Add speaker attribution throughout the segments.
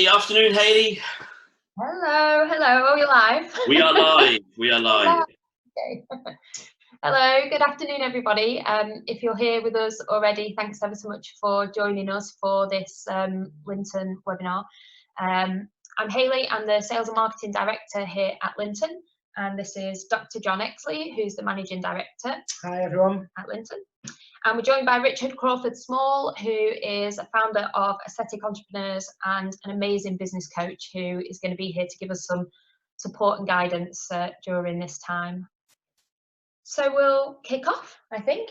Speaker 1: Hayley. Afternoon, Hayley.
Speaker 2: Hello. Are we live?
Speaker 1: We are live. We are live.
Speaker 2: Okay. Hello, good afternoon, everybody. If you're here with us already, thanks ever so much for joining us for this Lynton webinar. I'm Hayley, I'm the Sales and Marketing Director here at Lynton, and this is Dr. John Exley, who's the Managing Director.
Speaker 3: Hi, everyone.
Speaker 2: At Lynton. And we're joined by Richard Crawford-Small, who is a founder of Aesthetic Entrepreneurs and an amazing business coach who is going to be here to give us some support and guidance during this time. So we'll kick off, I think.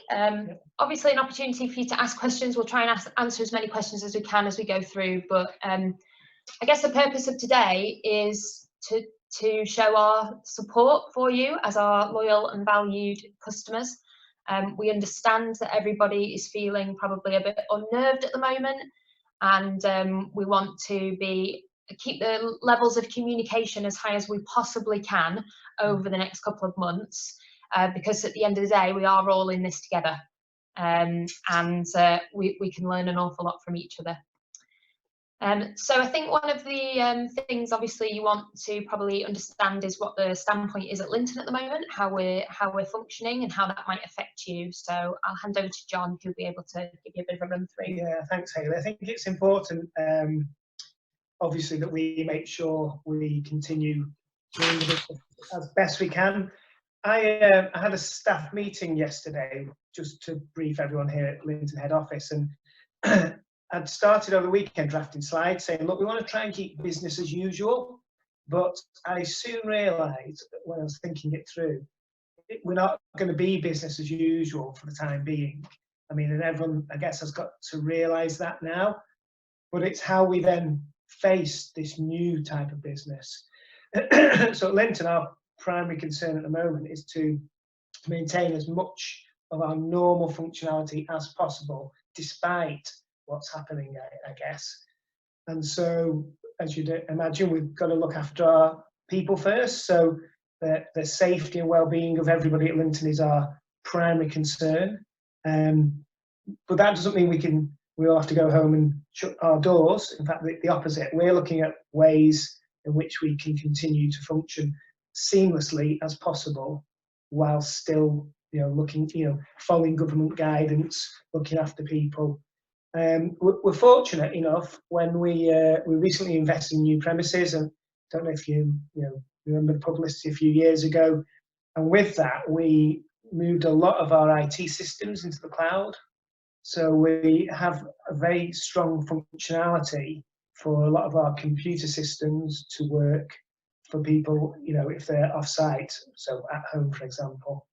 Speaker 2: Obviously an opportunity for you to ask questions. We'll try and answer as many questions as we can as we go through. But I guess the purpose of today is to show our support for you as our loyal and valued customers. We understand that everybody is feeling probably a bit unnerved at the moment, and we want to keep the levels of communication as high as we possibly can over the next couple of months, because at the end of the day we are all in this together, and we can learn an awful lot from each other. So I think one of the things obviously you want to probably understand is what the standpoint is at Lynton at the moment, how we're functioning and how that might affect you. So I'll hand over to John, who'll be able to give you a bit of a run through.
Speaker 3: Yeah, thanks, Hayley. I think it's important, obviously, that we make sure we continue doing the business as best we can. I had a staff meeting yesterday just to brief everyone here at Lynton head office, and I'd started over the weekend drafting slides saying, look, we want to try and keep business as usual, but I soon realised when I was thinking it through, we're not going to be business as usual for the time being. I mean, and everyone, I guess, has got to realise that now, but it's how we then face this new type of business. So at Lynton, our primary concern at the moment is to maintain as much of our normal functionality as possible, despite what's happening, I guess. And so, as you'd imagine, we've got to look after our people first. So the safety and well-being of everybody at Lynton is our primary concern. But that doesn't mean we'll have to go home and shut our doors. In fact, the opposite. We're looking at ways in which we can continue to function seamlessly as possible, while still, following government guidance, looking after people. We're fortunate enough when we recently invested in new premises, and I don't know if you remember the publicity a few years ago, and with that we moved a lot of our IT systems into the cloud, so we have a very strong functionality for a lot of our computer systems to work for people, if they're off-site, so at home, for example.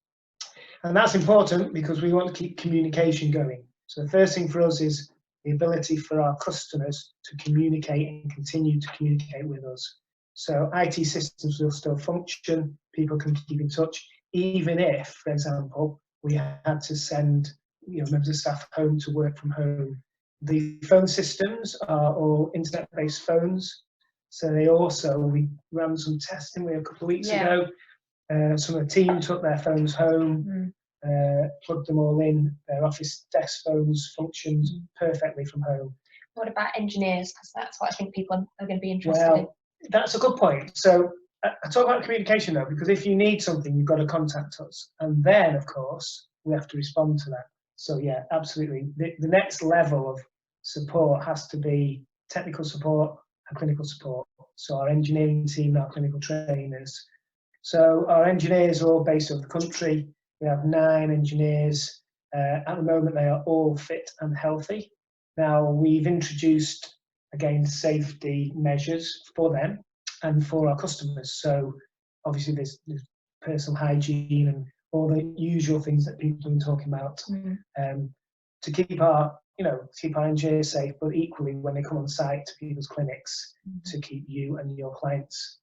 Speaker 3: And that's important because we want to keep communication going. So the first thing for us is the ability for our customers to communicate and continue to communicate with us. So IT systems will still function, people can keep in touch, even if, for example, we had to send members of staff home to work from home. The phone systems are all internet-based phones, so we ran some testing a couple of weeks ago. Some of the team took their phones home, plugged them all in. Their office desk phones functioned perfectly from home.
Speaker 2: What about engineers? Because that's what I think people are going to be interested in.
Speaker 3: That's a good point. So I talk about communication though, because if you need something, you've got to contact us. And then, of course, we have to respond to that. So yeah, absolutely. The next level of support has to be technical support and clinical support. So our engineering team, our clinical trainers. So our engineers are all based over the country. We have 9 engineers. At the moment, they are all fit and healthy. Now, we've introduced, again, safety measures for them and for our customers. So obviously, there's personal hygiene and all the usual things that people have been talking about to keep our engineers safe, but equally when they come on site to people's clinics, to keep you and your clients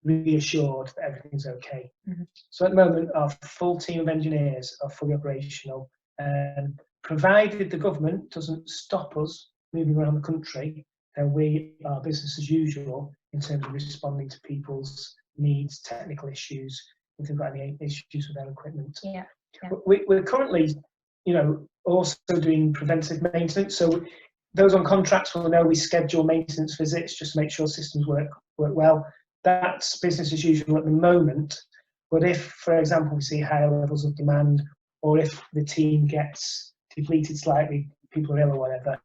Speaker 3: reassured that everything's okay. So at the moment, our full team of engineers are fully operational, and provided the government doesn't stop us moving around the country, then we are business as usual in terms of responding to people's needs, technical issues, if they've got any issues with their equipment. We're currently, also doing preventive maintenance. So those on contracts will know we schedule maintenance visits just to make sure systems work well. That's business as usual at the moment. But if, for example, we see higher levels of demand, or if the team gets depleted slightly, people are ill or whatever,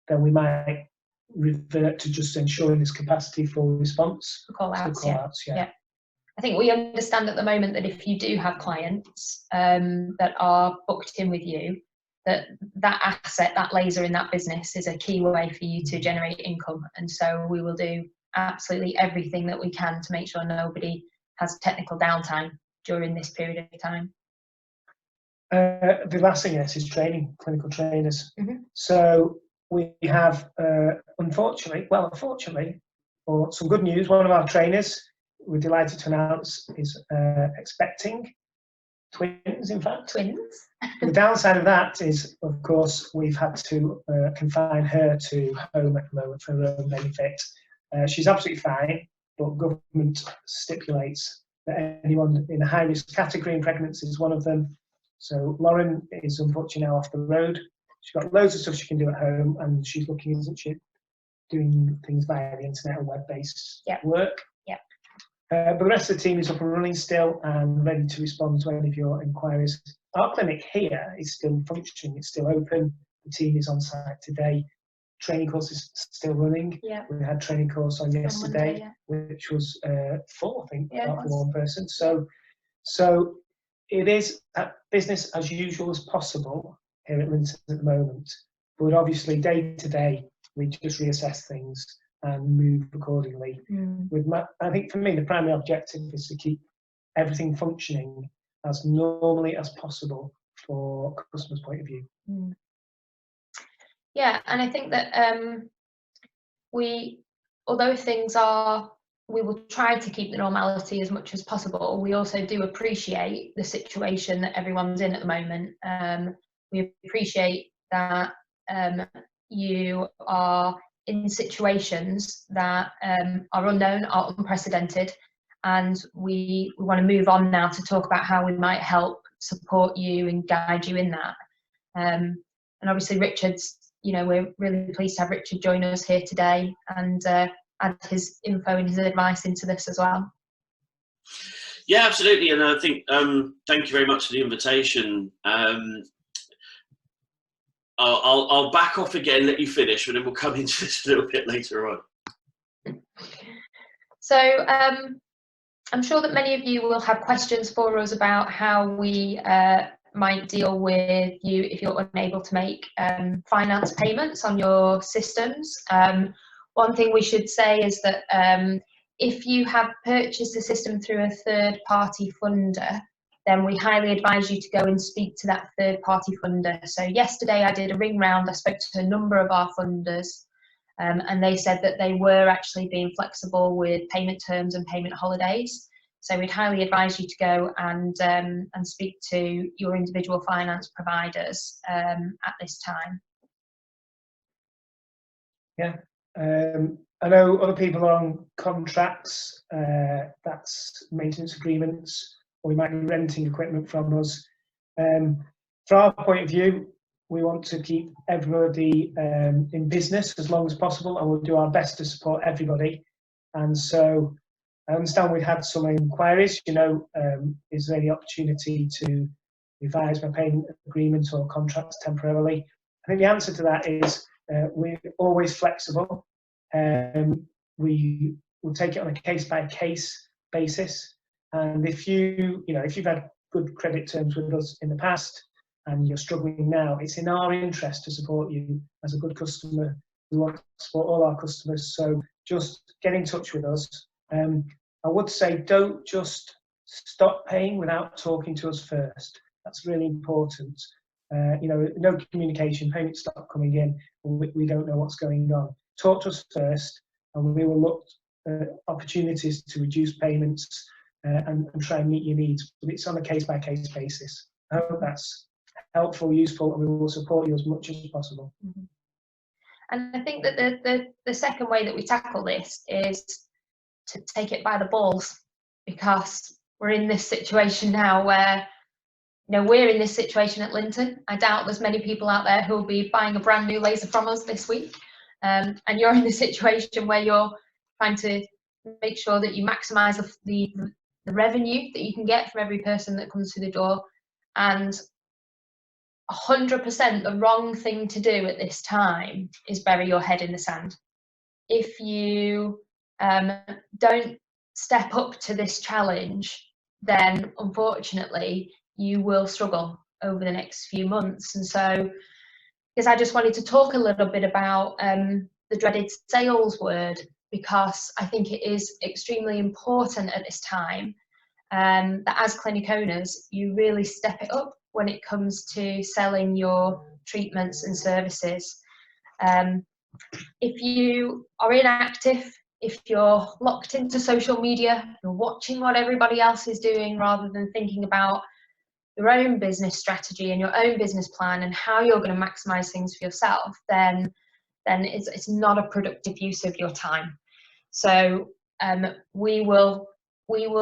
Speaker 3: then we might revert to just ensuring there's capacity for response.
Speaker 2: Call-outs, yeah. I think we understand at the moment that if you do have clients that are booked in with you, that asset, that laser in that business is a key way for you to generate income. And so we will do absolutely everything that we can to make sure nobody has technical downtime during this period of time.
Speaker 3: The last thing is training, clinical trainers. So we have, unfortunately, or some good news, one of our trainers, we're delighted to announce, is expecting twins, in fact.
Speaker 2: Twins.
Speaker 3: The downside of that is, of course, we've had to confine her to home at the moment for her own benefit. She's absolutely fine, but government stipulates that anyone in a high-risk category, and pregnancy is one of them. So Lauren is unfortunately now off the road. She's got loads of stuff she can do at home, and she's looking, isn't she, doing things via the internet or web-based work. But the rest of the team is up and running still and ready to respond to any of your inquiries. Our clinic here is still functioning, it's still open. The team is on site today. Training course is still running. We had training course on yesterday, which was full, I think, for one person. So it is business as usual as possible here at Lynton at the moment. But obviously, day to day, we just reassess things and move accordingly. I think for me, the primary objective is to keep everything functioning as normally as possible for customers' point of view.
Speaker 2: Yeah, and I think that although things are, we will try to keep the normality as much as possible, we also do appreciate the situation that everyone's in at the moment. We appreciate that you are in situations that are unknown, are unprecedented, and we want to move on now to talk about how we might help support you and guide you in that. And obviously Richard's, we're really pleased to have Richard join us here today and add his info and his advice into this as well.
Speaker 1: Yeah, absolutely. And I think, thank you very much for the invitation. I'll back off again, let you finish, and then we'll come into this a little bit later on.
Speaker 2: So I'm sure that many of you will have questions for us about how we might deal with you if you're unable to make finance payments on your systems. One thing we should say is that if you have purchased a system through a third-party funder, then we highly advise you to go and speak to that third-party funder. So yesterday I did a ring round, I spoke to a number of our funders, and they said that they were actually being flexible with payment terms and payment holidays. So we'd highly advise you to go and speak to your individual finance providers at this time.
Speaker 3: Yeah, I know other people are on contracts, that's maintenance agreements, or we might be renting equipment from us. From our point of view, we want to keep everybody in business as long as possible, and we'll do our best to support everybody. And so I understand we've had some inquiries, is there any opportunity to revise my payment agreement or contracts temporarily? I think the answer to that is we're always flexible. We will take it on a case-by-case basis. And if you've had good credit terms with us in the past and you're struggling now, it's in our interest to support you as a good customer. We want to support all our customers, so just get in touch with us. I would say don't just stop paying without talking to us first. That's really important. No communication, payments stop coming in, we don't know what's going on. Talk to us first, and we will look at opportunities to reduce payments and try and meet your needs. But it's on a case-by-case basis. I hope that's helpful, useful, and we will support you as much as possible.
Speaker 2: And I think that the second way that we tackle this is to take it by the balls, because we're in this situation now where you know, we're in this situation at Lynton. I doubt there's many people out there who will be buying a brand new laser from us this week. And you're in the situation where you're trying to make sure that you maximise the revenue that you can get from every person that comes through the door. And 100% the wrong thing to do at this time is bury your head in the sand. If you don't step up to this challenge, then unfortunately you will struggle over the next few months. And so, because I just wanted to talk a little bit about the dreaded sales word, because I think it is extremely important at this time that as clinic owners, you really step it up when it comes to selling your treatments and services. If you are inactive, if you're locked into social media, you're watching what everybody else is doing rather than thinking about your own business strategy and your own business plan and how you're going to maximize things for yourself, then it's not a productive use of your time. So we will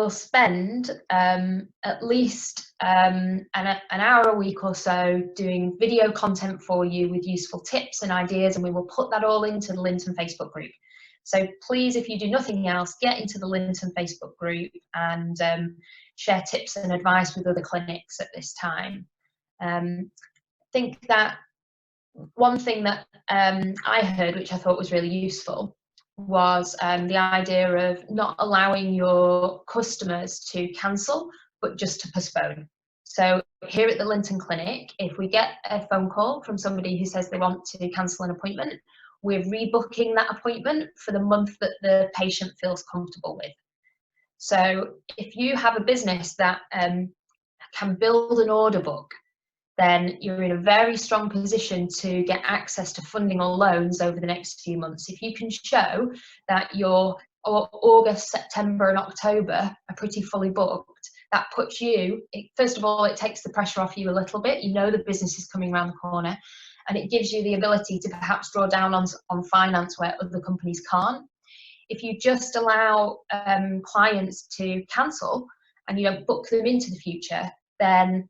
Speaker 2: spend at least an hour a week or so doing video content for you with useful tips and ideas, and we will put that all into the Lynton Facebook group. So please, if you do nothing else, get into the Lynton Facebook group and share tips and advice with other clinics at this time. I think that one thing that I heard, which I thought was really useful, was the idea of not allowing your customers to cancel, but just to postpone. So here at the Lynton Clinic, if we get a phone call from somebody who says they want to cancel an appointment, we're rebooking that appointment for the month that the patient feels comfortable with. So if you have a business that can build an order book, then you're in a very strong position to get access to funding or loans over the next few months. If you can show that your August, September and October are pretty fully booked, that puts you, first of all, it takes the pressure off you a little bit. You know the business is coming around the corner, and it gives you the ability to perhaps draw down on finance where other companies can't. If you just allow clients to cancel and you don't book them into the future, then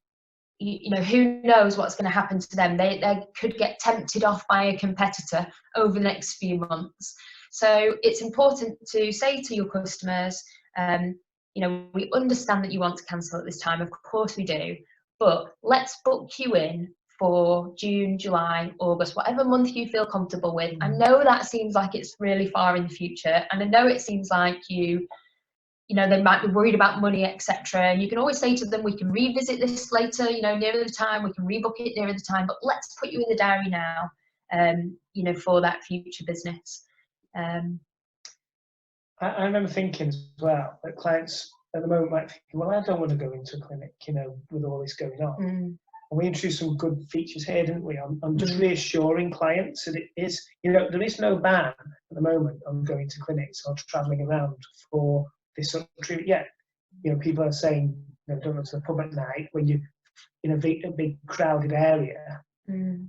Speaker 2: you know, who knows what's going to happen to them. They could get tempted off by a competitor over the next few months. So it's important to say to your customers, you know, we understand that you want to cancel at this time, of course we do, but let's book you in for June, July, August, whatever month you feel comfortable with. I know that seems like it's really far in the future, and I know it seems like you know, they might be worried about money, etc. You can always say to them, we can revisit this later, you know, nearer the time, we can rebook it nearer the time, but let's put you in the diary now, you know, for that future business.
Speaker 3: I remember thinking as well that clients at the moment might think, well, I don't want to go into a clinic, you know, with all this going on. And we introduced some good features here, didn't we? On just reassuring clients that it is, you know, there is no ban at the moment on going to clinics or travelling around for this sort of treatment. Yet, you know, people are saying, you know, don't go to the pub at night when you're in a big crowded area.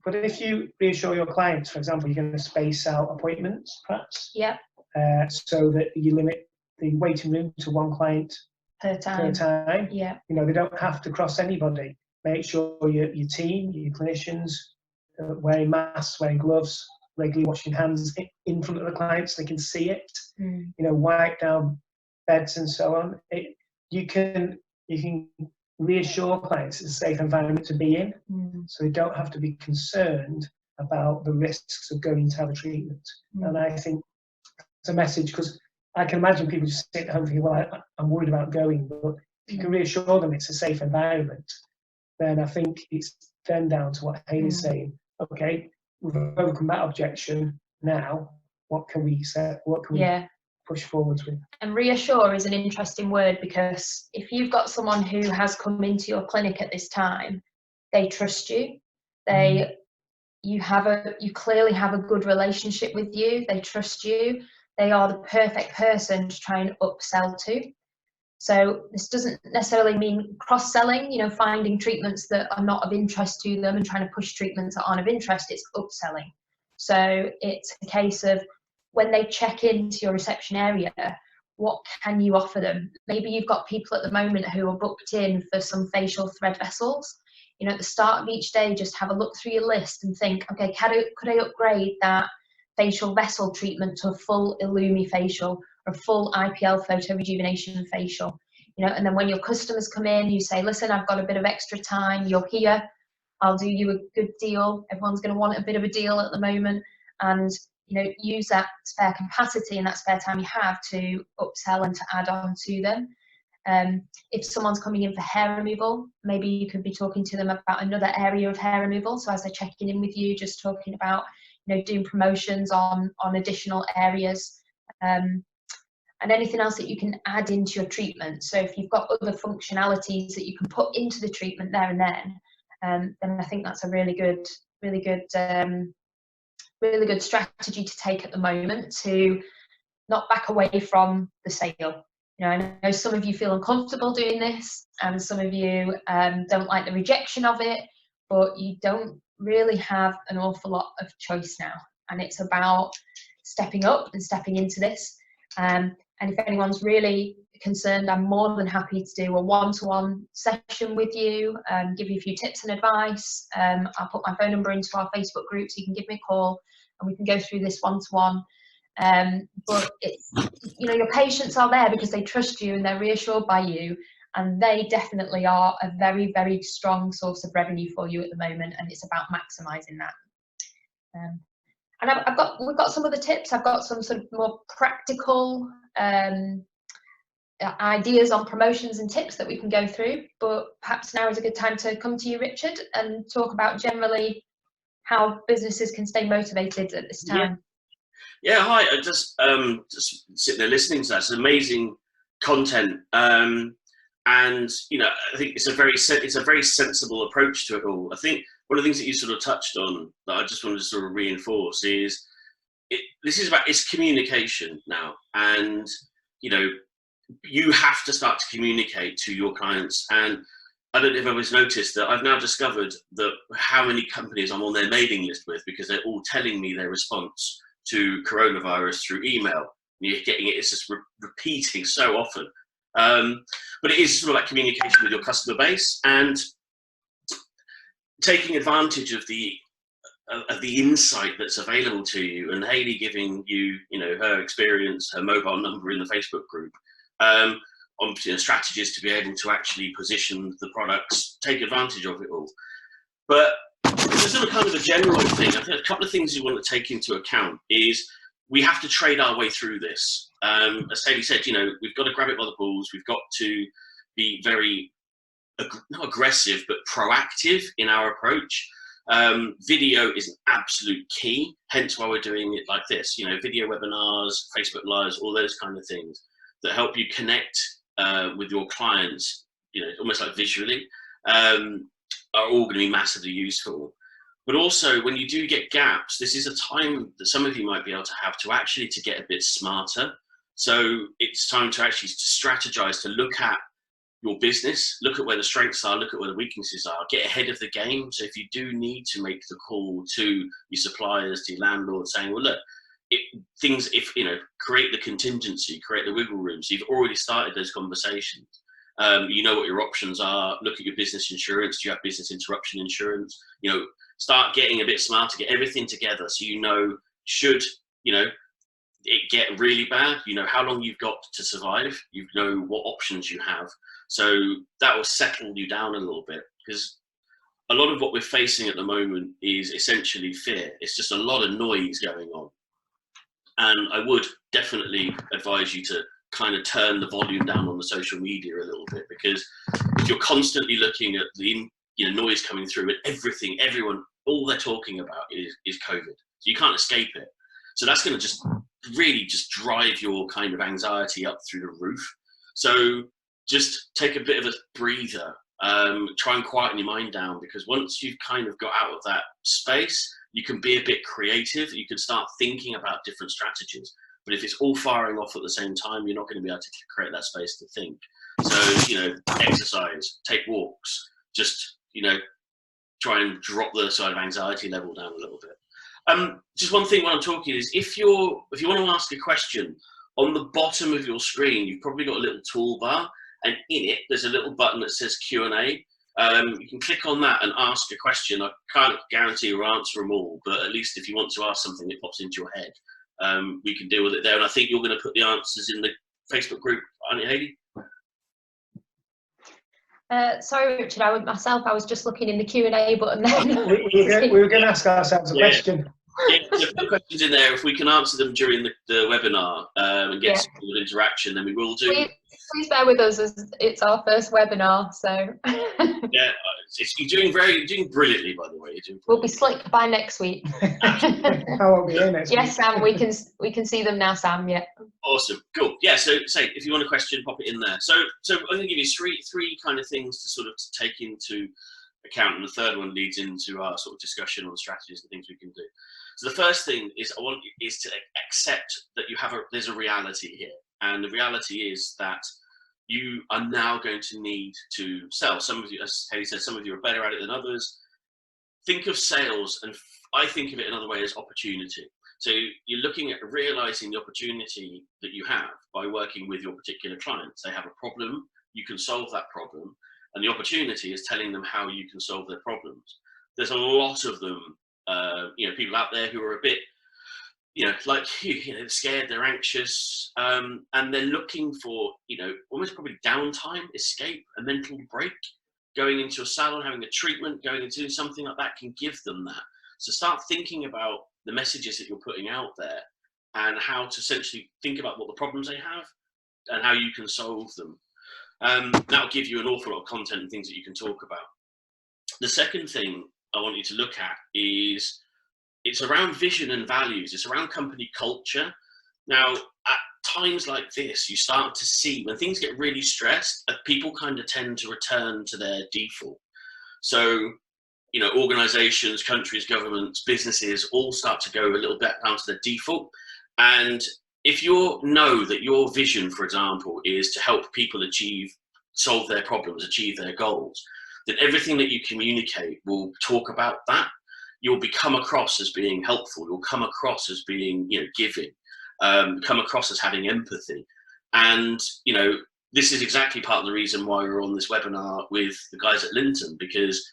Speaker 3: But if you reassure your clients, for example, you're going to space out appointments, perhaps.
Speaker 2: Yep.
Speaker 3: So that you limit the waiting room to one client
Speaker 2: Per time. Yeah.
Speaker 3: You know, they don't have to cross anybody. Make sure your team, your clinicians, wearing masks, wearing gloves, regularly washing hands in front of the clients, so they can see it. You know, wipe down beds and so on. You can reassure clients it's a safe environment to be in, so they don't have to be concerned about the risks of going to have a treatment. And I think it's a message, because I can imagine people just sit at home thinking, well, I'm worried about going, but if you can reassure them it's a safe environment, then I think it's then down to what Hayley's saying. Okay, we've overcome that objection. Now, what can we say? What can we push forwards with? And
Speaker 2: reassure is an interesting word, because if you've got someone who has come into your clinic at this time, they trust you. You clearly have a good relationship with you. They trust you. They are the perfect person to try and upsell to. So this doesn't necessarily mean cross-selling, you know, finding treatments that are not of interest to them and trying to push treatments that aren't of interest. It's upselling. So it's a case of when they check into your reception area, what can you offer them? Maybe you've got people at the moment who are booked in for some facial thread vessels. You know, at the start of each day, just have a look through your list and think, okay, could I upgrade that facial vessel treatment to a full Illumi facial or a full IPL photo rejuvenation facial? You know, and then when your customers come in, you say, listen, I've got a bit of extra time, you're here, I'll do you a good deal. Everyone's going to want a bit of a deal at the moment, and you know, use that spare capacity and that spare time you have to upsell and to add on to them. If someone's coming in for hair removal, maybe you could be talking to them about another area of hair removal. So as they're checking in with you, just talking about, you know, doing promotions on additional areas, and anything else that you can add into your treatment. So if you've got other functionalities that you can put into the treatment there and then I think that's a really good strategy to take at the moment to not back away from the sale. You know, I know some of you feel uncomfortable doing this, and some of you don't like the rejection of it, but you don't really have an awful lot of choice now, and it's about stepping up and stepping into this. And if anyone's really concerned, I'm more than happy to do a one-to-one session with you, give you a few tips and advice. I'll put my phone number into our Facebook group so you can give me a call and we can go through this one-to-one. But it's, you know, your patients are there because they trust you and they're reassured by you, and they definitely are a very, very strong source of revenue for you at the moment, and it's about maximising that. And we've got some other tips. I've got some sort of more practical ideas on promotions and tips that we can go through, but perhaps now is a good time to come to you, Richard, and talk about generally how businesses can stay motivated at this time.
Speaker 1: Yeah, hi. I just sitting there listening to that. It's amazing content, and you know, I think it's a very sensible approach to it all. I think one of the things that you sort of touched on that I just wanted to sort of reinforce is it's communication now, and you know, you have to start to communicate to your clients. And I don't know if everyone's noticed that I've now discovered that how many companies I'm on their mailing list with, because they're all telling me their response to coronavirus through email. You're getting it, it's just repeating so often. But it is sort of like communication with your customer base and taking advantage of the insight that's available to you, and Hayley giving you, you know, her experience, her mobile number in the Facebook group, on, you know, strategies to be able to actually position the products, take advantage of it all. But there's sort of kind of a general thing. I think a couple of things you want to take into account is we have to trade our way through this. As Hayley said, you know, we've got to grab it by the balls. We've got to be very, not aggressive, but proactive in our approach. Video is an absolute key, hence why we're doing it like this. You know, video webinars, Facebook Lives, all those kind of things that help you connect with your clients, you know, almost like visually, are all going to be massively useful. But also, when you do get gaps, this is a time that some of you might be able to have to actually to get a bit smarter. So it's time to actually to strategize, to look at your business, look at where the strengths are, look at where the weaknesses are, get ahead of the game. So if you do need to make the call to your suppliers, to your landlord, saying, well, look, if you know, create the contingency, create the wiggle room. So you've already started those conversations. You know what your options are. Look at your business insurance. Do you have business interruption insurance? You know, start getting a bit smarter, get everything together. So you know, should, you know, it get really bad, you know how long you've got to survive, you know what options you have. So that will settle you down a little bit, because a lot of what we're facing at the moment is essentially fear. It's just a lot of noise going on. And I would definitely advise you to kind of turn the volume down on the social media a little bit, because if you're constantly looking at the noise coming through and everything, everyone, all they're talking about is COVID. So you can't escape it. So that's going to just really just drive your kind of anxiety up through the roof. So just take a bit of a breather, try and quieten your mind down, because once you've kind of got out of that space, you can be a bit creative. You can start thinking about different strategies. But if it's all firing off at the same time, you're not going to be able to create that space to think. So, you know, exercise, take walks, just, you know, try and drop the side of anxiety level down a little bit. Just one thing while I'm talking is if you want to ask a question On the bottom of your screen, you've probably got a little toolbar, and in it, there's a little button that says Q&A. You can click on that and ask a question. I can't guarantee or answer them all, but at least if you want to ask something that pops into your head, we can deal with it there. And I think you're going to put the answers in the Facebook group, aren't you, Hayley?
Speaker 2: Sorry, Richard, I was just looking in the Q&A button then.
Speaker 3: we were going to ask ourselves a question.
Speaker 1: Yeah, so if there are questions in there, if we can answer them during the webinar and get some good interaction, then we will do.
Speaker 2: Please bear with us, as it's our first webinar, so.
Speaker 1: Yeah, you're doing brilliantly, by the way.
Speaker 2: We'll be slick by next week.
Speaker 3: I won't be here next week.
Speaker 2: Yes, Sam, we can see them now, Sam. Yeah.
Speaker 1: Awesome, cool. Yeah, so say if you want a question, pop it in there. So I'm going to give you three kind of things to sort of take into account, and the third one leads into our sort of discussion on strategies and things we can do. So the first thing is to accept that there's a reality here, and the reality is that you are now going to need to sell. Some of you, as Hayley said, some of you are better at it than others. Think of sales, and I think of it another way, as opportunity. So you're looking at realizing the opportunity that you have by working with your particular clients. They have a problem, you can solve that problem, and the opportunity is telling them how you can solve their problems. There's a lot of them, people out there who are a bit, like they're scared, they're anxious, and they're looking for, almost probably downtime, escape, a mental break. Going into a salon, having a treatment, going into something like that can give them that. So start thinking about the messages that you're putting out there and how to essentially think about what the problems they have and how you can solve them. That'll give you an awful lot of content and things that you can talk about. The second thing I want you to look at is it's around vision and values. It's around company culture. Now, at times like this, you start to see when things get really stressed, people kind of tend to return to their default. So, organizations, countries, governments, businesses all start to go a little bit down to their default. And if you know that your vision, for example, is to help people solve their problems, achieve their goals, then everything that you communicate will talk about that. You'll come across as being helpful. You'll come across as being, giving, come across as having empathy. And, this is exactly part of the reason why we're on this webinar with the guys at Lynton, because,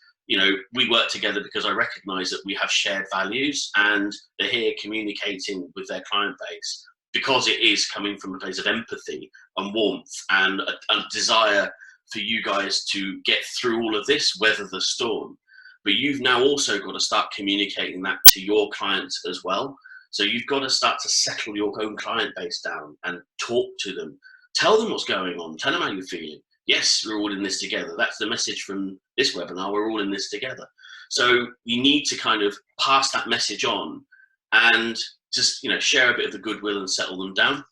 Speaker 1: we work together because I recognize that we have shared values, and they're here communicating with their client base because it is coming from a place of empathy and warmth and a desire for you guys to get through all of this, weather the storm. But you've now also got to start communicating that to your clients as well. So you've got to start to settle your own client base down and talk to them. Tell them what's going on. Tell them how you're feeling. Yes, we're all in this together. That's the message from this webinar. We're all in this together. So you need to kind of pass that message on and just, share a bit of the goodwill and settle them down.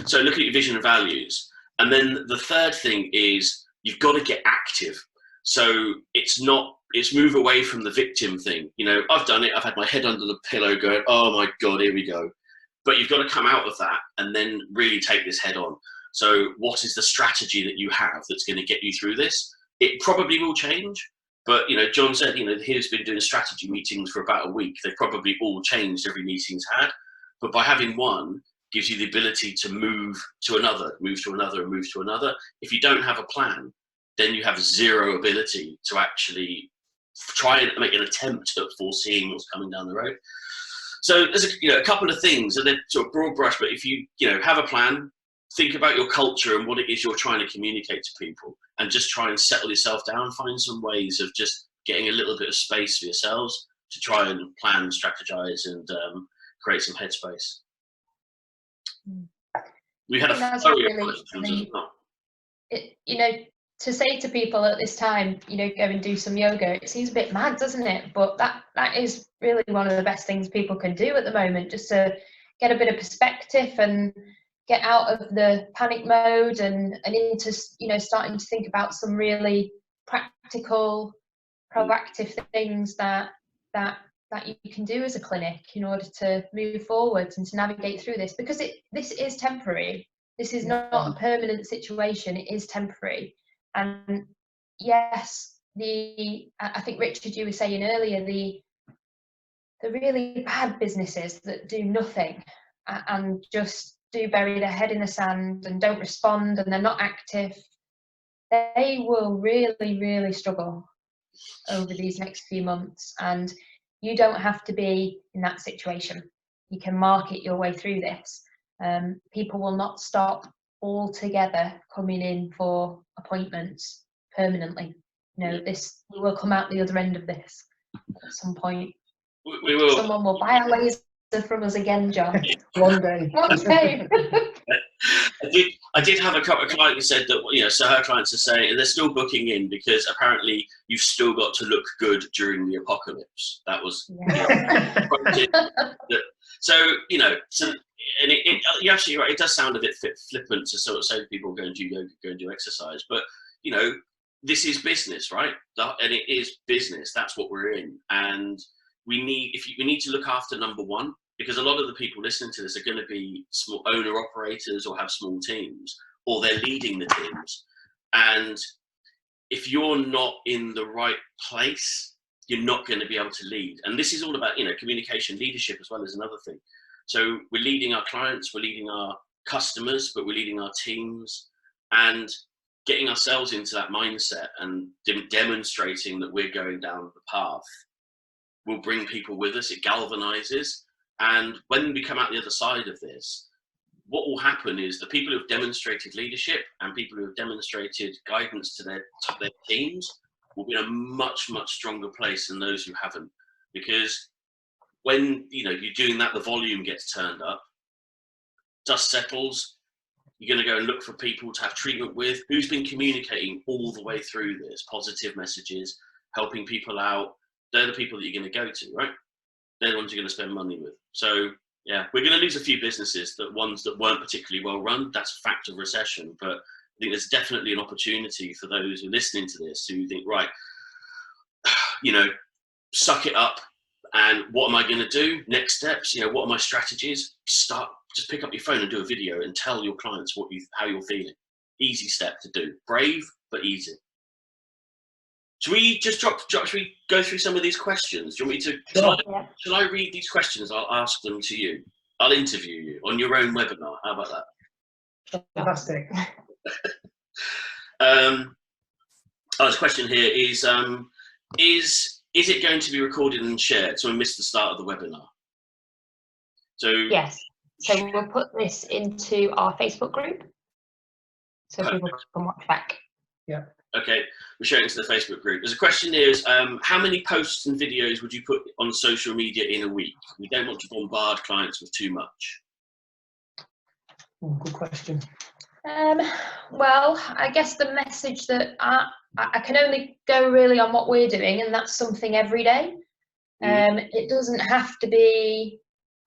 Speaker 1: So look at your vision and values. And then the third thing is you've got to get active. So it's move away from the victim thing. I've done it. I've had my head under the pillow going, oh my God, here we go. But you've got to come out of that and then really take this head on. So what is the strategy that you have that's going to get you through this? It probably will change. But, John said, he's been doing strategy meetings for about a week. They've probably all changed every meeting's had. But by having one, gives you the ability to move to another, move to another, and move to another. If you don't have a plan, then you have zero ability to actually try and make an attempt at foreseeing what's coming down the road. So there's a couple of things, and they're sort of broad brush, but if you have a plan, think about your culture and what it is you're trying to communicate to people, and just try and settle yourself down, find some ways of just getting a little bit of space for yourselves to try and plan, strategize, and create some headspace. We had a flurry of questions as well.
Speaker 2: To say to people at this time, go and do some yoga, it seems a bit mad, doesn't it? But that is really one of the best things people can do at the moment, just to get a bit of perspective and get out of the panic mode and into, starting to think about some really practical, proactive things that you can do as a clinic in order to move forwards and to navigate through this, because this is temporary. This is not a permanent situation. It is temporary. And yes, I think, Richard, you were saying earlier, the really bad businesses that do nothing, and just do bury their head in the sand and don't respond and they're not active, they will really, really struggle over these next few months. And you don't have to be in that situation. You can market your way through this. People will not stop altogether coming in for appointments permanently. You know, this, we will come out the other end of this at some point.
Speaker 1: We will.
Speaker 2: Someone will buy a laser from us again, John.
Speaker 3: One day.
Speaker 2: One day.
Speaker 1: I did have a couple of clients who said that, you know, so her clients are saying, and they're still booking in because apparently you've still got to look good during the apocalypse. That was, so, you know, so, and you're absolutely right. It does sound a bit flippant to sort of say to people go and do yoga, go and do exercise, but you know, this is business, right? And it is business. That's what we're in, and we need to look after number one, because a lot of the people listening to this are going to be small owner operators or have small teams, or they're leading the teams. And if you're not in the right place, you're not going to be able to lead. And this is all about, you know, communication, leadership as well as another thing. So we're leading our clients, we're leading our customers, but we're leading our teams, and getting ourselves into that mindset and demonstrating that we're going down the path will bring people with us. It galvanizes. And when we come out the other side of this, what will happen is the people who have demonstrated leadership and people who have demonstrated guidance to their teams will be in a much, much stronger place than those who haven't. Because when, you know, you're doing that, the volume gets turned up, dust settles, you're going to go and look for people to have treatment with. Who's been communicating all the way through this, positive messages, helping people out? They're the people that you're going to go to, right? They're the ones you're going to spend money with. So yeah, we're going to lose a few businesses, ones that weren't particularly well run. That's a fact of recession. But I think there's definitely an opportunity for those who are listening to this who think, right, you know, suck it up. And what am I going to do? Next steps, you know, what are my strategies? Just pick up your phone and do a video and tell your clients how you're feeling. Easy step to do. Brave, but easy. Should we just should we go through some of these questions? Do you want me to, shall I read these questions? I'll ask them to you. I'll interview you on your own webinar. How about that?
Speaker 3: Fantastic.
Speaker 1: This question here is it going to be recorded and shared? So I missed the start of the webinar. So
Speaker 2: yes. So we'll put this into our Facebook group, so people can watch back.
Speaker 3: Yeah.
Speaker 1: Okay, we're sharing it to the Facebook group. There's a question here is, how many posts and videos would you put on social media in a week? We don't want to bombard clients with too much.
Speaker 3: Oh, good question.
Speaker 2: Well, I guess the message that I can only go really on what we're doing, and that's something every day. It doesn't have to be,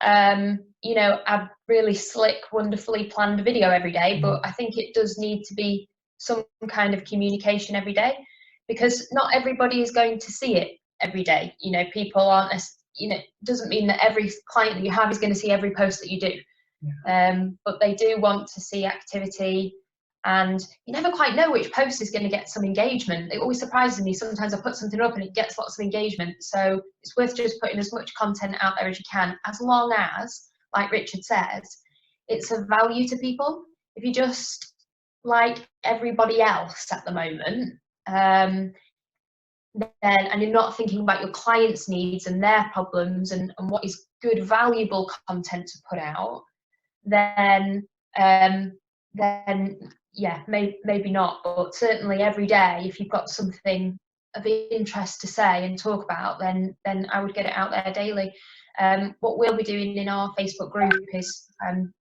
Speaker 2: you know, a really slick, wonderfully planned video every day, but I think it does need to be some kind of communication every day, because not everybody is going to see it every day. You know, people aren't, you know, it doesn't mean that every client that you have is going to see every post that you do. But they do want to see activity, and you never quite know which post is going to get some engagement. It always surprises me. Sometimes I put something up and it gets lots of engagement. So it's worth just putting as much content out there as you can, as long as, like Richard says, it's of value to people. If you just like everybody else at the moment, then, and you're not thinking about your clients' needs and their problems and what is good, valuable content to put out, then yeah, maybe not. But certainly every day, if you've got something of interest to say and talk about, then I would get it out there daily. What we'll be doing in our Facebook group is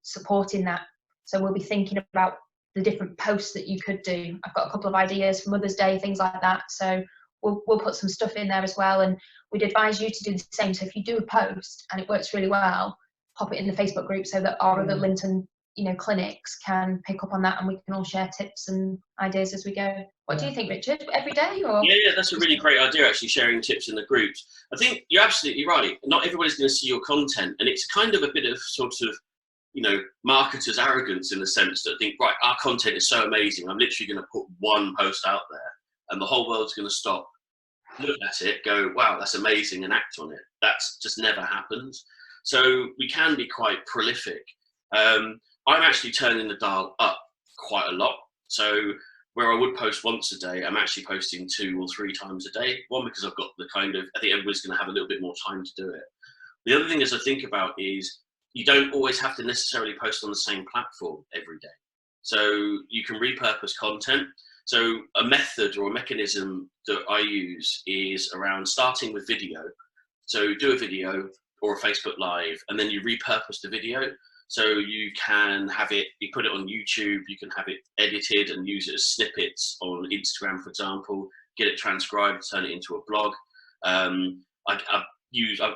Speaker 2: supporting that. So we'll be thinking about the different posts that you could do. I've got a couple of ideas for Mother's Day, things like that. So we'll put some stuff in there as well. And we'd advise you to do the same. So if you do a post and it works really well, pop it in the Facebook group so that our other Lynton, you know, clinics can pick up on that, and we can all share tips and ideas as we go. What do you think, Richard? Every day? Or? Yeah,
Speaker 1: that's a really great idea, actually, sharing tips in the groups. I think you're absolutely right. Not everybody's going to see your content, and it's kind of a bit of sort of, you know, marketers' arrogance in the sense that think, right, our content is so amazing, I'm literally going to put one post out there and the whole world's going to stop, look at it, go, wow, that's amazing, and act on it. That's just never happens. So we can be quite prolific. I'm actually turning the dial up quite a lot. So where I would post once a day, I'm actually posting 2 or 3 times a day. One, because I've got the kind of, I think everybody's going to have a little bit more time to do it. The other thing as I think about is you don't always have to necessarily post on the same platform every day. So you can repurpose content. So a method or a mechanism that I use is around starting with video. So do a video or a Facebook Live, and then you repurpose the video. So you can have it, you put it on YouTube, you can have it edited and use it as snippets on Instagram, for example, get it transcribed, turn it into a blog. I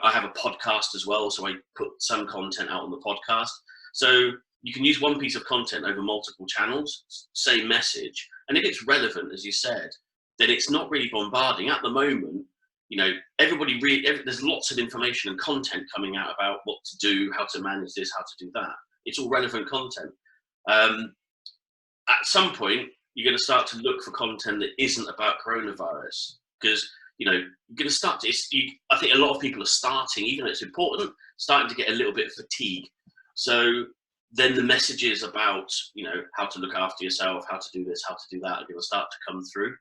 Speaker 1: have a podcast as well, so I put some content out on the podcast. So you can use one piece of content over multiple channels, same message. And if it's relevant, as you said, then it's not really bombarding. At the moment, you know, there's lots of information and content coming out about what to do, how to manage this, how to do that. It's all relevant content. At some point, you're going to start to look for content that isn't about coronavirus, because you know, you're going to start to, I think a lot of people are starting, even though it's important, starting to get a little bit of fatigue. So then the messages about, you know, how to look after yourself, how to do this, how to do that, are going to start to come through.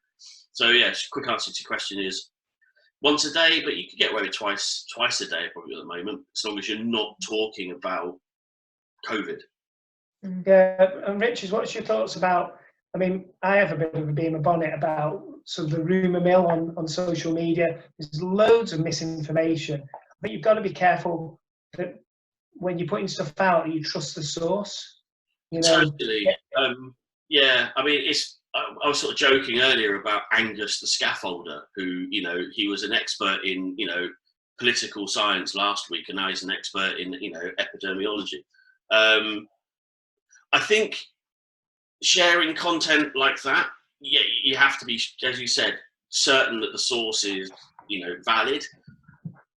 Speaker 1: So yeah, quick answer to your question is once a day, but you can get away with twice a day probably at the moment, as long as you're not talking about COVID.
Speaker 3: Yeah, and Richard, what's your thoughts about, I mean, I have a bit of a bee in my bonnet about sort of the rumour mill on social media. There's loads of misinformation, but you've got to be careful that when you're putting stuff out, you trust the source. You know?
Speaker 1: Totally. Yeah, I mean, I was sort of joking earlier about Angus the scaffolder, who, you know, he was an expert in, you know, political science last week, and now he's an expert in, you know, epidemiology. I think sharing content like that, yeah, you have to be, as you said, certain that the source is, you know, valid.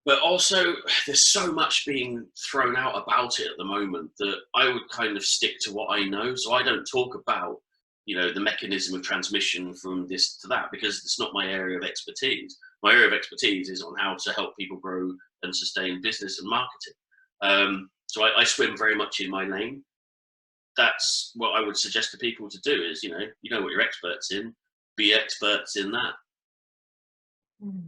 Speaker 1: But also, there's so much being thrown out about it at the moment that I would kind of stick to what I know. So I don't talk about, you know, the mechanism of transmission from this to that, because it's not my area of expertise. My area of expertise is on how to help people grow and sustain business and marketing. So I swim very much in my lane. That's what I would suggest to people to do is, you know what you're experts in, be experts in that.
Speaker 2: Mm.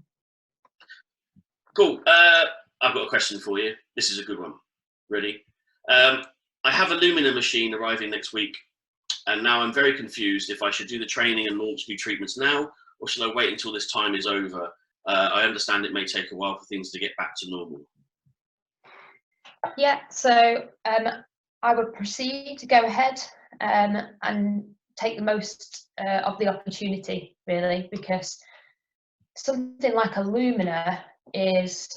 Speaker 1: Cool. I've got a question for you. This is a good one. Ready? I have a Lumina machine arriving next week, and now I'm very confused if I should do the training and launch new treatments now, or should I wait until this time is over? I understand it may take a while for things to get back to normal.
Speaker 2: Yeah, so I would proceed to go ahead and take the most of the opportunity, really, because something like a Lumina is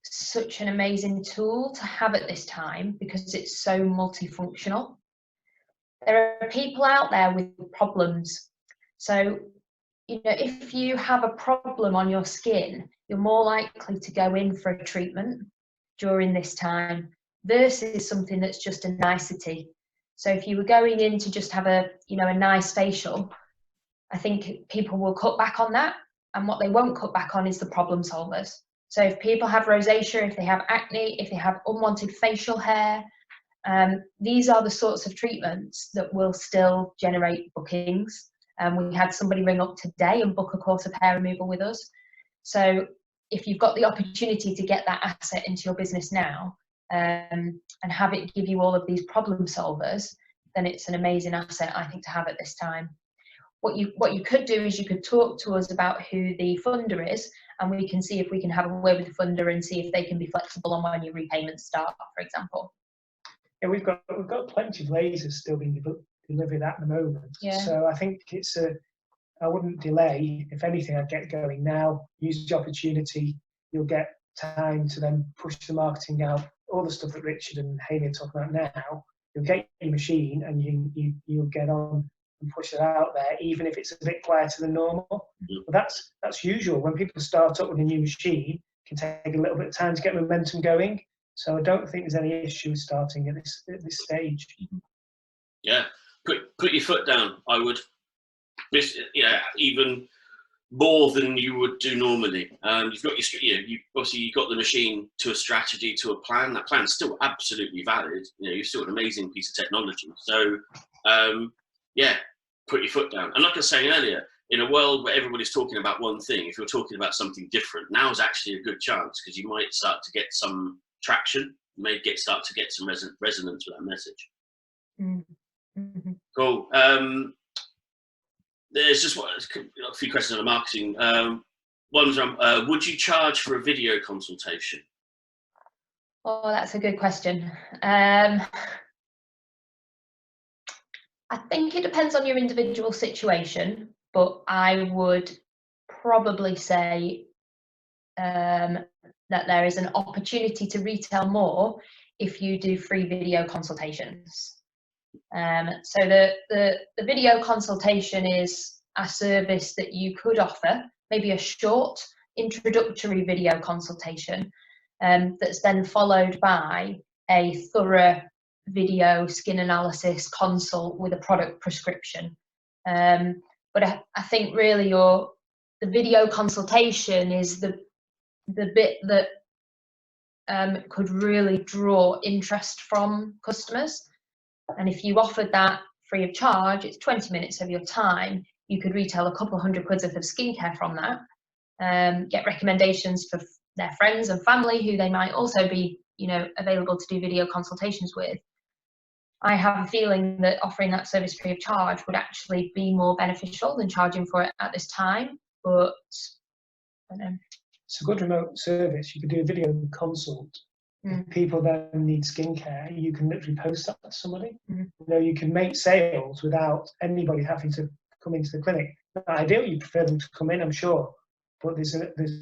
Speaker 2: such an amazing tool to have at this time because it's so multifunctional. There are people out there with problems. So, you know, if you have a problem on your skin, you're more likely to go in for a treatment during this time versus something that's just a nicety. So if you were going in to just have a, you know, a nice facial, I think people will cut back on that. And what they won't cut back on is the problem solvers. So if people have rosacea, if they have acne, if they have unwanted facial hair, these are the sorts of treatments that will still generate bookings. We had somebody ring up today and book a course of hair removal with us. So if you've got the opportunity to get that asset into your business now and have it give you all of these problem solvers, then it's an amazing asset, I think, to have at this time. What you could do is you could talk to us about who the funder is, and we can see if we can have a word with the funder and see if they can be flexible on when your repayments start, for example.
Speaker 3: Yeah, we've got plenty of lasers still being delivered at the moment.
Speaker 2: Yeah.
Speaker 3: So I think I wouldn't delay. If anything, I'd get going now. Use the opportunity. You'll get time to then push the marketing out. All the stuff that Richard and Hayley are talking about now. You'll get your machine and you'll get on and push it out there, even if it's a bit quieter than normal. Mm-hmm. But that's usual. When people start up with a new machine, it can take a little bit of time to get momentum going. So I don't think there's any issue starting at this stage.
Speaker 1: Yeah, put your foot down. I would. Yeah, even more than you would do normally. You've got obviously you've got the machine to a strategy, to a plan. That plan's still absolutely valid. You're still an amazing piece of technology. So yeah, put your foot down. And like I was saying earlier, in a world where everybody's talking about one thing, if you're talking about something different, now is actually a good chance, because you might start to get some traction. You may start to get some resonance with that message.
Speaker 2: Mm-hmm.
Speaker 1: Cool. There's just a few questions on the marketing. One's would you charge for a video consultation?
Speaker 2: Oh, that's a good question. I think it depends on your individual situation, but I would probably say that there is an opportunity to retail more if you do free video consultations. So the video consultation is a service that you could offer, maybe a short introductory video consultation that's then followed by a thorough video skin analysis consult with a product prescription. But I think really the video consultation is the bit that could really draw interest from customers. And if you offered that free of charge, it's 20 minutes of your time. You could retail a couple £100 worth of skincare from that, get recommendations for their friends and family who they might also be, available to do video consultations with. I have a feeling that offering that service free of charge would actually be more beneficial than charging for it at this time. But I don't know.
Speaker 3: It's a good remote service. You could do a video consult. If people then need skincare, you can literally post that to somebody. You can make sales without anybody having to come into the clinic. Ideally, you prefer them to come in, I'm sure, but there's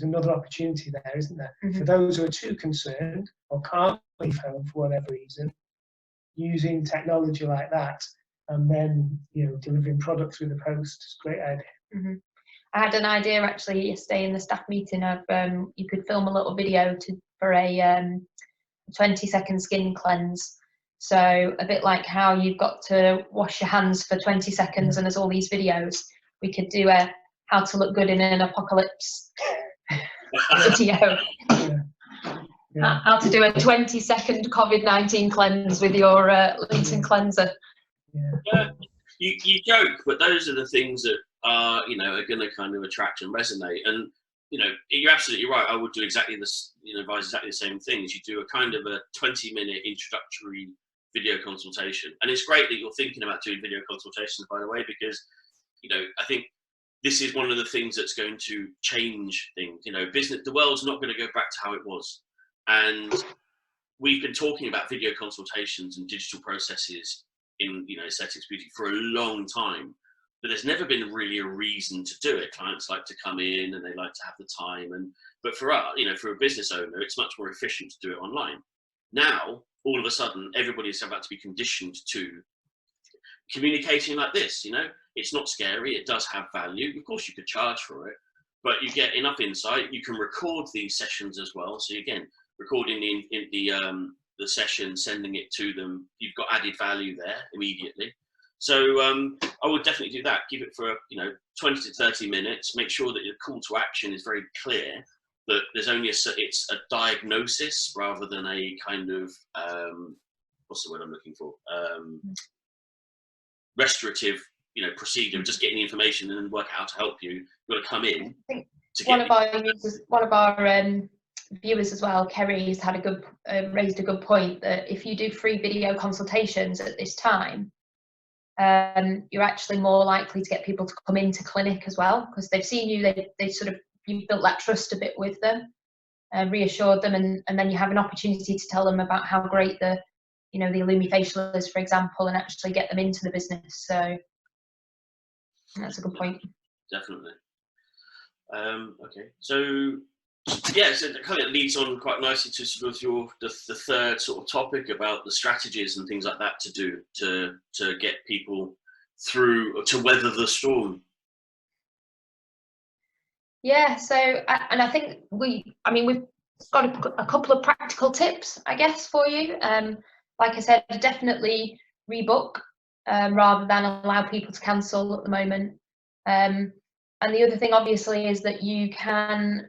Speaker 3: another opportunity there, isn't there? For those who are too concerned or can't leave home for whatever reason, using technology like that and then delivering products through the post is a great idea.
Speaker 2: I had an idea actually yesterday in the staff meeting of you could film a little video for a 20-second skin cleanse. So a bit like how you've got to wash your hands for 20 seconds and there's all these videos, we could do a how to look good in an apocalypse video. How to do a 20-second COVID-19 cleanse with your Lynton cleanser.
Speaker 1: You joke, but those are the things that are going to kind of attract and resonate. And you're absolutely right. I would do exactly this, advise exactly the same things. You do a kind of a 20-minute introductory video consultation. And it's great that you're thinking about doing video consultations, by the way, because, I think this is one of the things that's going to change things. The world's not going to go back to how it was. And we've been talking about video consultations and digital processes in, aesthetics beauty for a long time. But there's never been really a reason to do it. Clients like to come in and they like to have the time. But for us, for a business owner, it's much more efficient to do it online. Now, all of a sudden, everybody's about to be conditioned to communicating like this. It's not scary. It does have value. Of course, you could charge for it, but you get enough insight. You can record these sessions as well. So again, recording the session, sending it to them, you've got added value there immediately. So I would definitely do that. Give it for 20 to 30 minutes. Make sure that your call to action is very clear. That there's only it's a diagnosis rather than a kind of what's the word I'm looking for? Restorative, procedure. Just getting the information and then work out how to help you. You've got to come in.
Speaker 2: I think one of our viewers as well, Kerry's had raised a good point that if you do free video consultations at this time, you're actually more likely to get people to come into clinic as well, because they've seen you, you've built that trust a bit with them, reassured them, and then you have an opportunity to tell them about how great the Illumi facial is, for example, and actually get them into the business. So that's a good point.
Speaker 1: Definitely. Okay, so yeah, so it kind of leads on quite nicely to sort of the third sort of topic about the strategies and things like that to do to get people through, to weather the storm.
Speaker 2: Yeah, so and I think we've got a couple of practical tips, I guess, for you. Like I said, definitely rebook rather than allow people to cancel at the moment. And the other thing, obviously, is that you can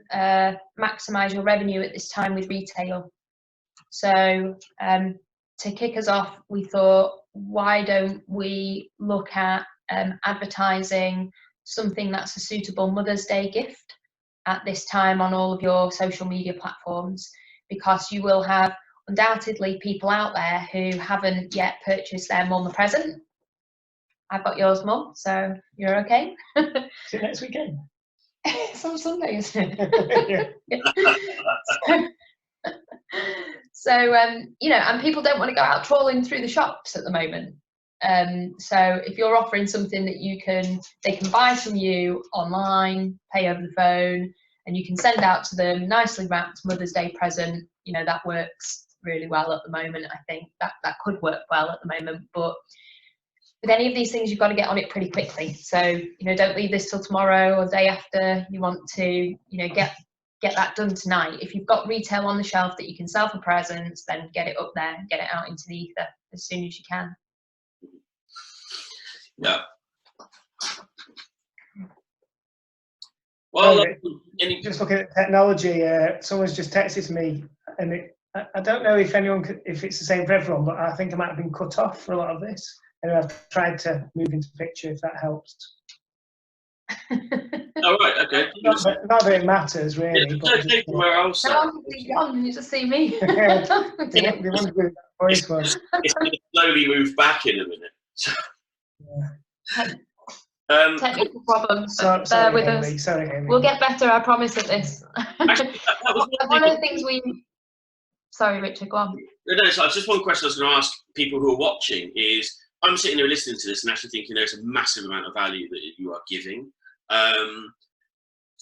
Speaker 2: maximise your revenue at this time with retail. So to kick us off, we thought, why don't we look at advertising something that's a suitable Mother's Day gift at this time on all of your social media platforms, because you will have undoubtedly people out there who haven't yet purchased their mum a present. I've got yours, Mum, so you're okay.
Speaker 3: Is it next weekend?
Speaker 2: It's on Sunday, isn't it?
Speaker 3: Yeah.
Speaker 2: So you know, and people don't want to go out trawling through the shops at the moment. So if you're offering something that they can buy from you online, pay over the phone, and you can send out to them nicely wrapped Mother's Day present, you know, that works really well at the moment. I think that could work well at the moment, but with any of these things, you've got to get on it pretty quickly. So, you know, don't leave this till tomorrow or the day after. You want to, you know, get that done tonight. If you've got retail on the shelf that you can sell for presents, then get it up there, get it out into the ether as soon as you can.
Speaker 1: Yeah. Well,
Speaker 3: just looking at technology, someone's just texted me, and I don't know if if it's the same for everyone, but I think I might have been cut off for a lot of this. And I've tried to move into picture if that helps.
Speaker 1: Oh, right, okay.
Speaker 3: Not that it matters, really.
Speaker 1: Yeah,
Speaker 3: but
Speaker 1: just, somewhere else.
Speaker 2: How long have you gone? You just see me.
Speaker 3: They wonder who that voice was.
Speaker 1: It's going to slowly move back in a minute. So.
Speaker 3: Yeah.
Speaker 2: Technical problems.
Speaker 3: Sorry,
Speaker 2: Bear with
Speaker 3: Amy,
Speaker 2: us.
Speaker 3: sorry, Amy.
Speaker 2: We'll get better, I promise, at this.
Speaker 1: Actually, that was
Speaker 2: one of the things we... Sorry, Richard, go on.
Speaker 1: No, so just one question I was going to ask people who are watching is, I'm sitting there listening to this and actually thinking there's a massive amount of value that you are giving.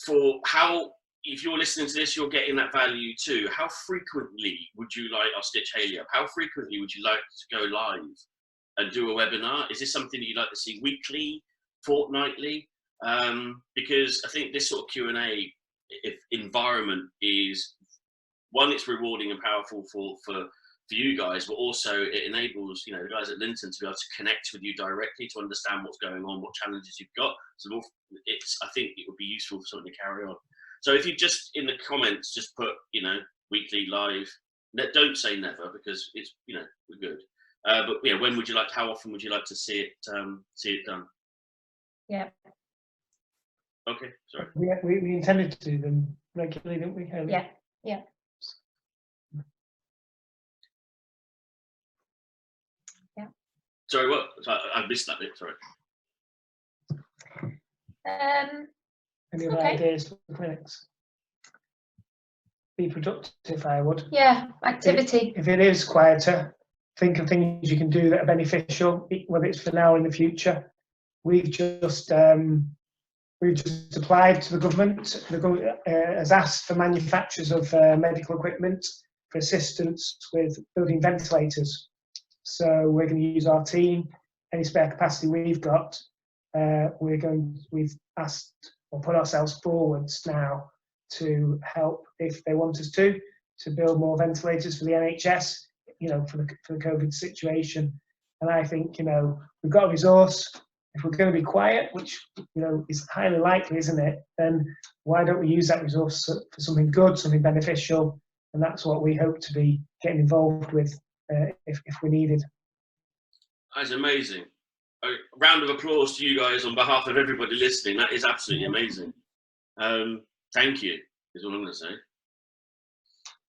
Speaker 1: For how, if you're listening to this, you're getting that value too. How frequently would you like, I'll stitch Haley up, how frequently would you like to go live and do a webinar? Is this something that you'd like to see weekly, fortnightly? Because I think this sort of Q&A environment is, one, it's rewarding and powerful for you guys, but also it enables, you know, the guys at Lynton to be able to connect with you directly to understand what's going on, what challenges you've got. So I think it would be useful for something to carry on. So if you just in the comments just put, you know, weekly live, don't say never, because it's, you know, we're good. But yeah, when would you like? How often would you like to see it done?
Speaker 2: Yeah.
Speaker 1: Okay, sorry.
Speaker 3: We intended to do them regularly, didn't we, Haley?
Speaker 2: Yeah. Yeah.
Speaker 1: Sorry, what? I missed that bit. Sorry.
Speaker 3: Any other ideas for clinics? Be productive, I would.
Speaker 2: Yeah, activity.
Speaker 3: If it is quieter, think of things you can do that are beneficial, whether it's for now or in the future. We've just applied to the government. The government has asked for manufacturers of medical equipment for assistance with building ventilators. So we're going to use our team, any spare capacity we've got. We've asked or put ourselves forwards now to help, if they want us to build more ventilators for the NHS, you know, for the COVID situation. And I think, you know, we've got a resource. If we're going to be quiet, which, you know, is highly likely, isn't it? Then why don't we use that resource for something good, something beneficial? And that's what we hope to be getting involved with if we're needed.
Speaker 1: That's amazing. A round of applause to you guys on behalf of everybody listening. That is absolutely amazing. Thank you, is all I'm going to say.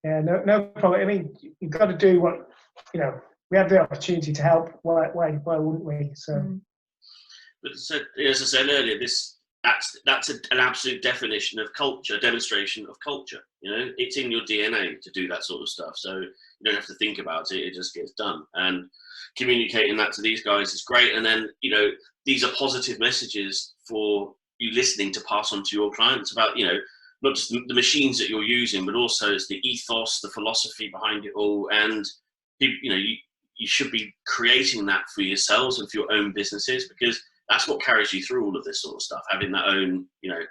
Speaker 3: Yeah, no problem. I mean, you've got to do what, you know, we have the opportunity to help. Why wouldn't we? So.
Speaker 1: But as I said earlier, that's an absolute definition of culture, demonstration of culture. You know, it's in your DNA to do that sort of stuff. So you don't have to think about it; it just gets done. And communicating that to these guys is great. And then, you know, these are positive messages for you listening to pass on to your clients about, you know, not just the machines that you're using, but also it's the ethos, the philosophy behind it all. And you know, you should be creating that for yourselves and for your own businesses, because that's what carries you through all of this sort of stuff, having that own, you know,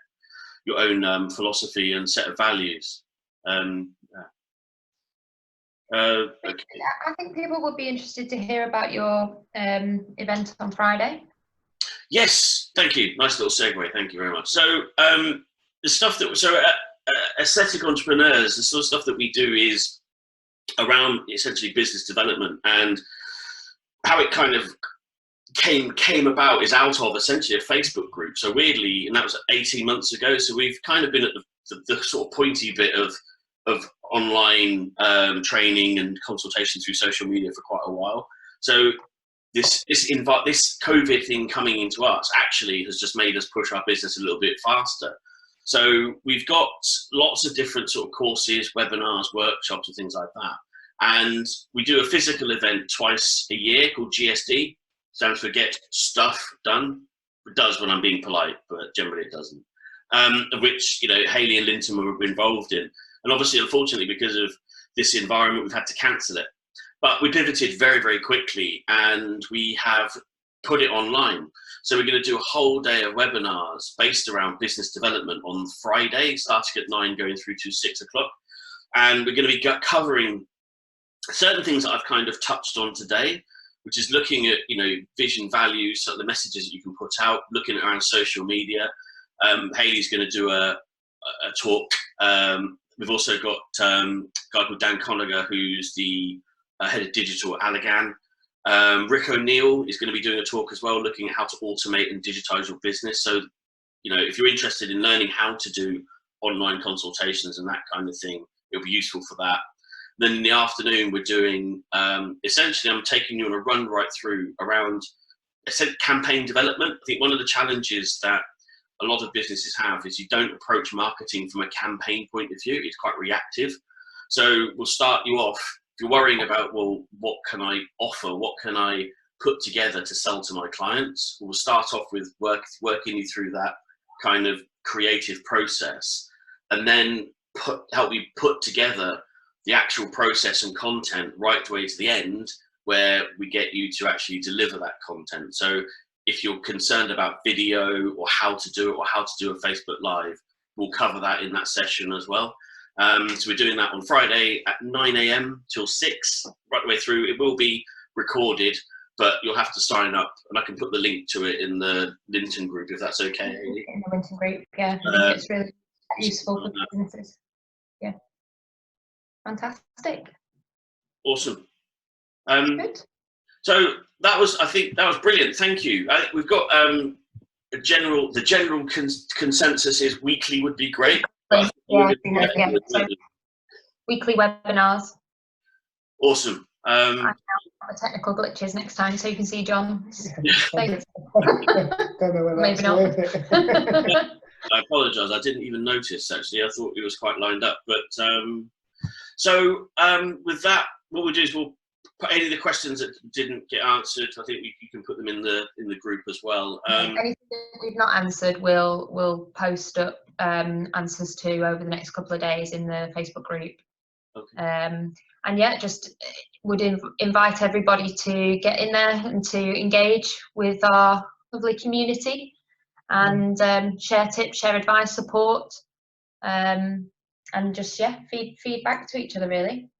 Speaker 1: your own philosophy and set of values. Okay.
Speaker 2: I think people would be interested to hear about your event on Friday.
Speaker 1: Yes, thank you. Nice little segue. Thank you very much. So the stuff that aesthetic entrepreneurs, the sort of stuff that we do is around essentially business development, and how it kind of came about is out of essentially a Facebook group. So weirdly, and that was 18 months ago. So we've kind of been at the sort of pointy bit of online training and consultation through social media for quite a while. So this COVID thing coming into us actually has just made us push our business a little bit faster. So we've got lots of different sort of courses, webinars, workshops and things like that. And we do a physical event twice a year called GSD. Stands for Get Stuff Done. It does when I'm being polite, but generally it doesn't. Which, you know, Hayley and Lynton were involved in. And obviously, unfortunately, because of this environment, we've had to cancel it. But we pivoted very, very quickly, and we have put it online. So we're going to do a whole day of webinars based around business development on Friday, starting at 9, going through to 6 o'clock. And we're going to be covering certain things that I've kind of touched on today, which is looking at, you know, vision, values, so the messages that you can put out, looking at around social media. Hayley's going to do a talk. We've also got a guy called Dan Conager, who's the head of digital at Allergan. Rick O'Neill is going to be doing a talk as well, looking at how to automate and digitize your business. So, you know, if you're interested in learning how to do online consultations and that kind of thing, it'll be useful for that. Then in the afternoon, we're doing, essentially, I'm taking you on a run right through around campaign development. I think one of the challenges that a lot of businesses have is you don't approach marketing from a campaign point of view. It's quite reactive. So we'll start you off, if you're worrying about, well, what can I offer? What can I put together to sell to my clients? We'll start off with working you through that kind of creative process, and then help you put together the actual process and content right the way to the end, where we get you to actually deliver that content. So if you're concerned about video or how to do it or how to do a Facebook Live, we'll cover that in that session as well. So we're doing that on Friday at 9 AM till 6, right the way through. It will be recorded, but you'll have to sign up, and I can put the link to it in the Lynton group if that's okay.
Speaker 2: In the Lynton group, yeah. I think it's really useful for businesses. Yeah. Fantastic.
Speaker 1: Awesome.
Speaker 2: Good.
Speaker 1: So I think that was brilliant. Thank you. I think we've got the general consensus is weekly would be great.
Speaker 2: Yeah. So, weekly webinars.
Speaker 1: Awesome.
Speaker 2: The technical glitches next time, so you can see John. Thanks.
Speaker 3: Don't know whether
Speaker 2: Maybe
Speaker 3: that's
Speaker 2: not.
Speaker 3: worth it.
Speaker 1: I apologise. I didn't even notice actually. I thought it was quite lined up. But with that, what we'll do is we'll put any of the questions that didn't get answered. I think you can put them in the group as well.
Speaker 2: Anything that we've not answered, we'll post up answers to over the next couple of days in the Facebook group.
Speaker 1: Okay.
Speaker 2: And yeah, just would invite everybody to get in there and to engage with our lovely community and share tips, share advice, support, and just feed back to each other really.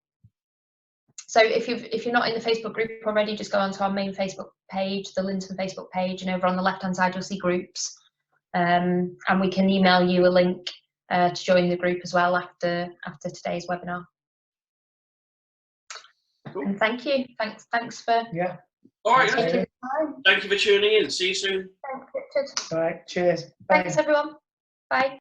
Speaker 2: So if you're not in the Facebook group already, just go onto our main Facebook page, the Lynton Facebook page, and over on the left hand side you'll see groups, and we can email you a link to join the group as well after today's webinar.
Speaker 1: Cool.
Speaker 2: And thank you. Thanks for
Speaker 1: All right.
Speaker 2: taking the time.
Speaker 1: Thank you for tuning in. See you soon.
Speaker 2: Thanks, Richard.
Speaker 3: All right. Cheers. Bye.
Speaker 2: Thanks everyone. Bye.